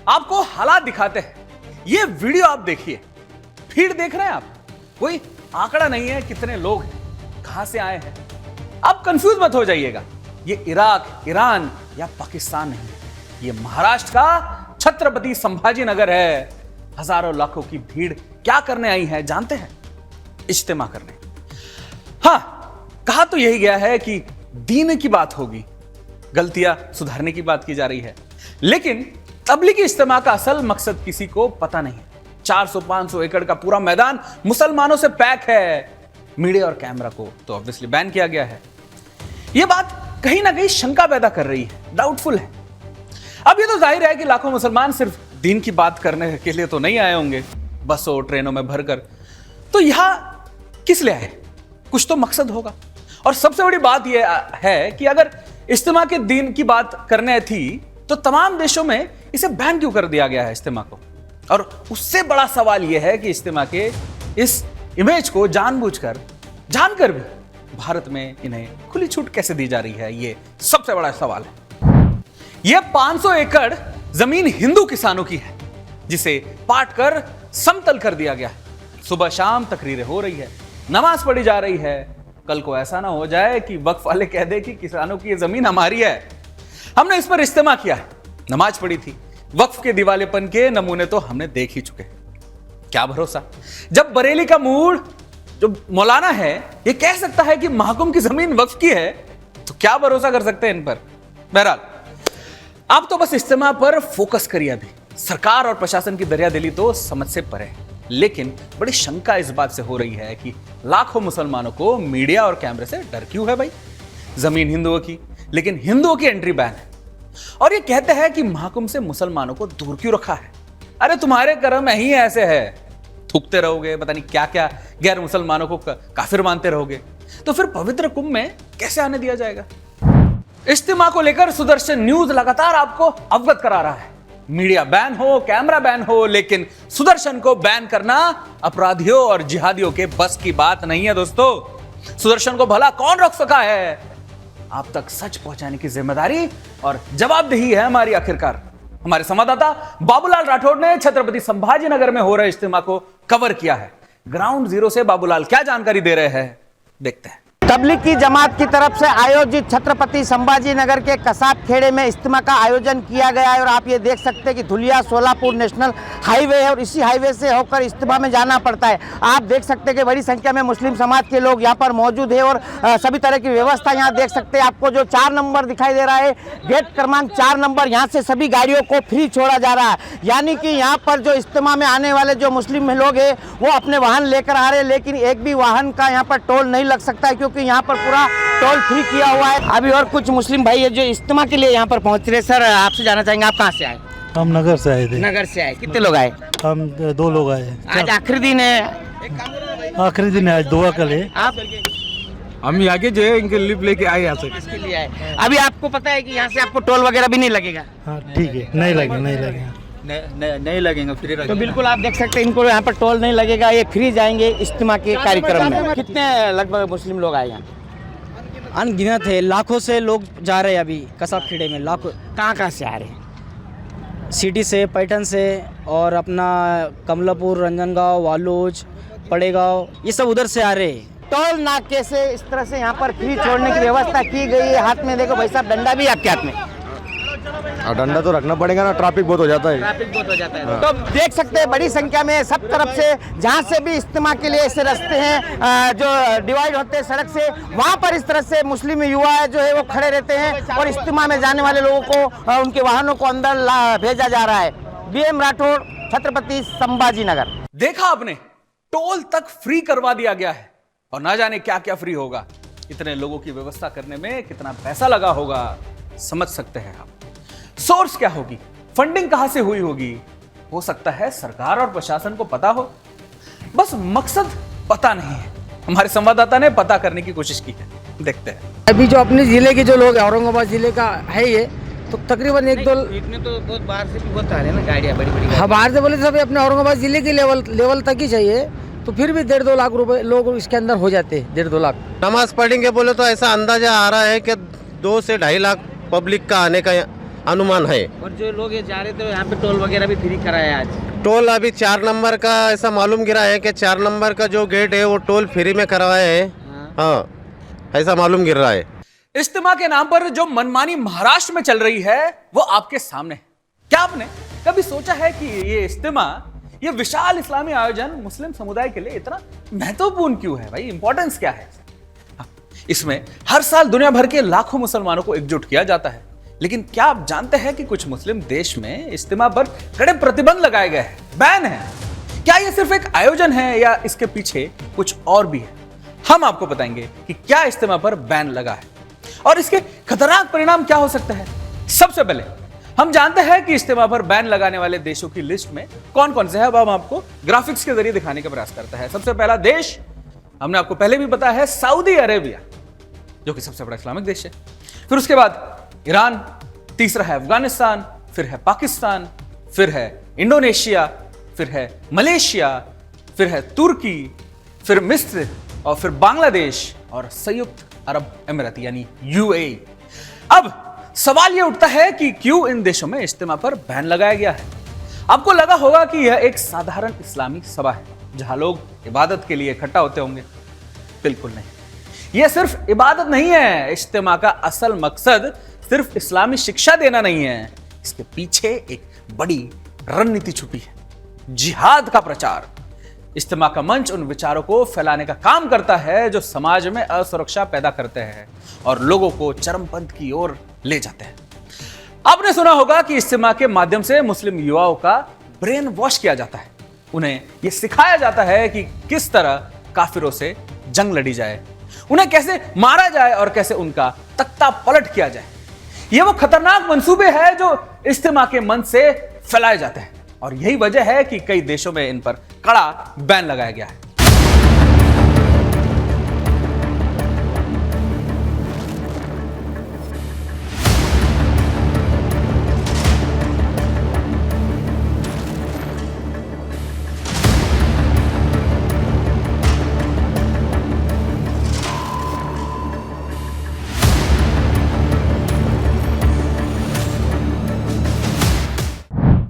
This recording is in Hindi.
आपको हालात दिखाते हैं। ये वीडियो आप देखिए, भीड़ देख रहे हैं आप, कोई आंकड़ा नहीं है कितने लोग हैं, कहां से आए हैं। आप कंफ्यूज मत हो जाइएगा, ये इराक, ईरान या पाकिस्तान नहीं है, ये महाराष्ट्र का छत्रपति संभाजी नगर है। हजारों लाखों की भीड़ क्या करने आई है जानते हैं? इज्तिमा करने। हां, कहा तो यही गया है कि दीन की बात होगी, गलतियां सुधारने की बात की जा रही है, लेकिन तबलीगी इज्तिमा का असल मकसद किसी को पता नहीं है। 400-500 एकड़ का पूरा मैदान मुसलमानों से पैक है। मीडिया और कैमरा को तो ऑब्वियसली बैन किया गया है। यह बात कहीं ना कहीं शंका पैदा कर रही है, डाउटफुल है। अब ये तो जाहिर है कि लाखों मुसलमान सिर्फ दीन की बात करने के लिए तो नहीं आए होंगे बसों ट्रेनों में भरकर, तो यहां किस लिए आए? कुछ तो मकसद होगा। और सबसे बड़ी बात यह है कि अगर इज्तिमा के दीन की बात करने थी तो तमाम देशों में इसे बैन क्यों कर दिया गया है इज्तिमा को? और उससे बड़ा सवाल यह है कि इज्तिमा के इस इमेज को जानबूझकर, जानकर भी भारत में इन्हें खुली छूट कैसे दी जा रही है, यह सबसे बड़ा सवाल है। यह 500 एकड़ जमीन हिंदू किसानों की है, जिसे पाट कर समतल कर दिया गया है। सुबह शाम तकरीरें हो रही है, नमाज पढ़ी जा रही है। कल को ऐसा ना हो जाए कि वक्फ वाले कह दे कि किसानों की यह जमीन हमारी है। हमने इस पर इज्तिमा किया है, नमाज पढ़ी थी, वक्फ के दिवालेपन के नमूने तो हमने देख ही चुके हैं। क्या भरोसा, जब बरेली का मूड जो मौलाना है ये कह सकता है कि महकुम की जमीन वक्फ की है, तो क्या भरोसा कर सकते हैं इन पर? बहरहाल, आप तो बस इज्तिमा पर फोकस करिए। अभी सरकार और प्रशासन की दरियादिली तो समझ से परे है, लेकिन बड़ी शंका इस बात से हो रही है कि लाखों मुसलमानों को मीडिया और कैमरे से डर क्यों है? भाई, जमीन हिंदुओं की, लेकिन हिंदुओं की एंट्री बैन है। और ये कहते हैं कि महकुम से मुसलमानों को दूर क्यों रखा है? अरे तुम्हारे कर्म ही ऐसे है, थूकते रहोगे, पता नहीं क्या क्या, गैर मुसलमानों को काफिर मानते रहोगे, तो फिर पवित्र कुंभ में कैसे आने दिया जाएगा? इज्तिमा को लेकर सुदर्शन न्यूज लगातार आपको अवगत करा रहा है। मीडिया बैन हो, कैमरा बैन हो, लेकिन सुदर्शन को बैन करना अपराधियों और जिहादियों के बस की बात नहीं है दोस्तों। सुदर्शन को भला कौन रोक सका है? आप तक सच पहुंचाने की जिम्मेदारी और जवाबदेही है हमारी। आखिरकार हमारे संवाददाता बाबूलाल राठौड़ ने छत्रपति संभाजी नगर में हो रहे इज्तिमा को कवर किया है। ग्राउंड जीरो से बाबूलाल क्या जानकारी दे रहे हैं, देखते हैं। तबलीग की जमात की तरफ से आयोजित छत्रपति संभाजी नगर के कसाब खेड़े में इज्तिमा का आयोजन किया गया है। और आप ये देख सकते हैं कि धुलिया सोलापुर नेशनल हाईवे है और इसी हाईवे से होकर इज्तिमा में जाना पड़ता है। आप देख सकते हैं कि बड़ी संख्या में मुस्लिम समाज के लोग यहाँ पर मौजूद है और सभी तरह की व्यवस्था यहाँ देख सकते हैं। आपको जो 4 नंबर दिखाई दे रहा है, गेट क्रमांक 4 नंबर, यहाँ से सभी गाड़ियों को फ्री छोड़ा जा रहा है। यानी कि यहाँ पर जो इज्तिमा में आने वाले जो मुस्लिम लोग हैं वो अपने वाहन लेकर आ रहे हैं, लेकिन एक भी वाहन का यहाँ पर टोल नहीं लग सकता है, क्योंकि यहाँ पर पूरा टोल फ्री किया हुआ है। अभी और कुछ मुस्लिम भाई है जो इज्तिमा के लिए यहाँ पर पहुँच रहे। सर, आपसे जानना चाहेंगे आप कहाँ से आए? हम नगर से आए थे। नगर से आए, कितने लोग आए? हम 2 लोग आए। आज आखिरी दिन है। आखिरी दिन है आज, दुआ कल है। आप हम आगे जो है इनके लिप लेके आए यहाँ से। इसके लिए आए। अभी आपको पता है कि यहाँ से आपको टोल वगैरह भी नहीं लगेगा? हाँ ठीक है, नहीं लगेगा फ्री तो बिल्कुल आप देख सकते हैं इनको यहाँ पर टोल नहीं लगेगा, ये फ्री जाएंगे इज्तिमा के कार्यक्रम में। कितने लगभग मुस्लिम लोग आए यहाँ? अनगिनत है, लाखों से लोग जा रहे हैं अभी कसाब खेड़े में। लाखों कहाँ से आ रहे हैं? सिटी से, पैठन से और अपना कमलापुर, रंजनगांव, वालूज, पड़ेगांव, ये सब उधर से आ रहे हैं। टोल नाके से इस तरह से यहाँ पर फ्री छोड़ने की व्यवस्था की गई है। हाथ में देखो भाई साहब, डंडा भी आपके हाथ में। डंडा तो रखना पड़ेगा ना, ट्रैफिक बहुत हो जाता है। ट्रैफिक बहुत हो जाता है। तो देख सकते हैं बड़ी संख्या में सब तरफ से, जहाँ से भी इज्तिमा के लिए ऐसे रास्ते हैं जो डिवाइड होते हैं सड़क से, वहाँ पर इस तरह से मुस्लिम युवा जो है वो खड़े रहते हैं और इज्तिमा में जाने वाले लोगों को उनके वाहनों को अंदर भेजा जा रहा है। BM राठौड़, छत्रपति संभाजी नगर। देखा आपने, टोल तक फ्री करवा दिया गया है और ना जाने क्या क्या फ्री होगा। इतने लोगों की व्यवस्था करने में कितना पैसा लगा होगा, समझ सकते हैं आप। सोर्स क्या होगी, फंडिंग कहां से हुई होगी? हो सकता है सरकार और प्रशासन को पता हो, बस मकसद पता नहीं है। हमारे संवाददाता ने पता करने की कोशिश की है, देखते हैं। अभी जो अपने जिले के जो लोग हैं, औरंगाबाद जिले का है ये, तो तकरीबन 1-2 इतने तो बहुत बाहर से भी बहुत आ रहे हैं ना गाड़ियाँ, बड़ी बड़ी। हाँ, बाहर से बोले सब अपने औरंगाबाद जिले के लेवल तक ही चाहिए, तो फिर भी 1.5-2 लाख रुपए लोग इसके अंदर हो जाते हैं। 1.5-2 लाख नमाज पढ़ेंगे बोले तो ऐसा अंदाजा आ रहा है कि 2 से 2.5 लाख पब्लिक का आने का अनुमान है। और जो लोग ये जा रहे थे यहाँ पे टोल वगैरह भी फ्री कराया आज। टोल अभी 4 नंबर का ऐसा मालूम गिरा है कि 4 नंबर का जो गेट है वो टोल फ्री में करवाया है। हाँ, ऐसा मालूम गिर रहा है। इज्तिमा के नाम पर जो मनमानी महाराष्ट्र में चल रही है वो आपके सामने है। क्या आपने कभी सोचा है कि ये इज्तिमा, ये विशाल इस्लामी आयोजन मुस्लिम समुदाय के लिए इतना महत्वपूर्ण क्यों है? भाई इंपॉर्टेंस क्या है? इसमें हर साल दुनिया भर के लाखों मुसलमानों को एकजुट किया जाता है, लेकिन क्या आप जानते हैं कि कुछ मुस्लिम देश में इज्तिमा पर कड़े प्रतिबंध लगाए गए हैं, बैन है? क्या यह सिर्फ एक आयोजन है या इसके पीछे कुछ और भी है? हम आपको बताएंगे कि क्या इज्तिमा पर बैन लगा है और इसके खतरनाक परिणाम क्या हो सकते हैं। सबसे पहले हम जानते हैं कि इज्तिमा पर बैन लगाने वाले देशों की लिस्ट में कौन कौन से हैं। अब हम आपको ग्राफिक्स के जरिए दिखाने का प्रयास करते हैं। सबसे पहला देश हमने आपको पहले भी बताया है, सऊदी अरेबिया, जो कि सबसे बड़ा इस्लामिक देश है। फिर उसके बाद ईरान, तीसरा है अफगानिस्तान, फिर है पाकिस्तान, फिर है इंडोनेशिया, फिर है मलेशिया, फिर है तुर्की, फिर मिस्र और फिर बांग्लादेश और संयुक्त अरब अमीरात यानी यूएई। अब सवाल यह उठता है कि क्यों इन देशों में इज्तिमा पर बैन लगाया गया है। आपको लगा होगा कि यह एक साधारण इस्लामी सभा है जहां लोग इबादत के लिए इकट्ठा होते होंगे। बिल्कुल नहीं, यह सिर्फ इबादत नहीं है। इज्तिमा का असल मकसद सिर्फ इस्लामी शिक्षा देना नहीं है, इसके पीछे एक बड़ी रणनीति छुपी है, जिहाद का प्रचार। इज्तिमा का मंच उन विचारों को फैलाने का काम करता है जो समाज में असुरक्षा पैदा करते हैं और लोगों को चरमपंथ की ओर ले जाते हैं। आपने सुना होगा कि इज्तिमा के माध्यम से मुस्लिम युवाओं का ब्रेन वॉश किया जाता है। उन्हें यह सिखाया जाता है कि किस तरह काफिरों से जंग लड़ी जाए, उन्हें कैसे मारा जाए और कैसे उनका तख्ता पलट किया जाए। यह वो खतरनाक मंसूबे हैं जो इज्तिमा के मन से फैलाए जाते हैं और यही वजह है कि कई देशों में इन पर कड़ा बैन लगाया गया है।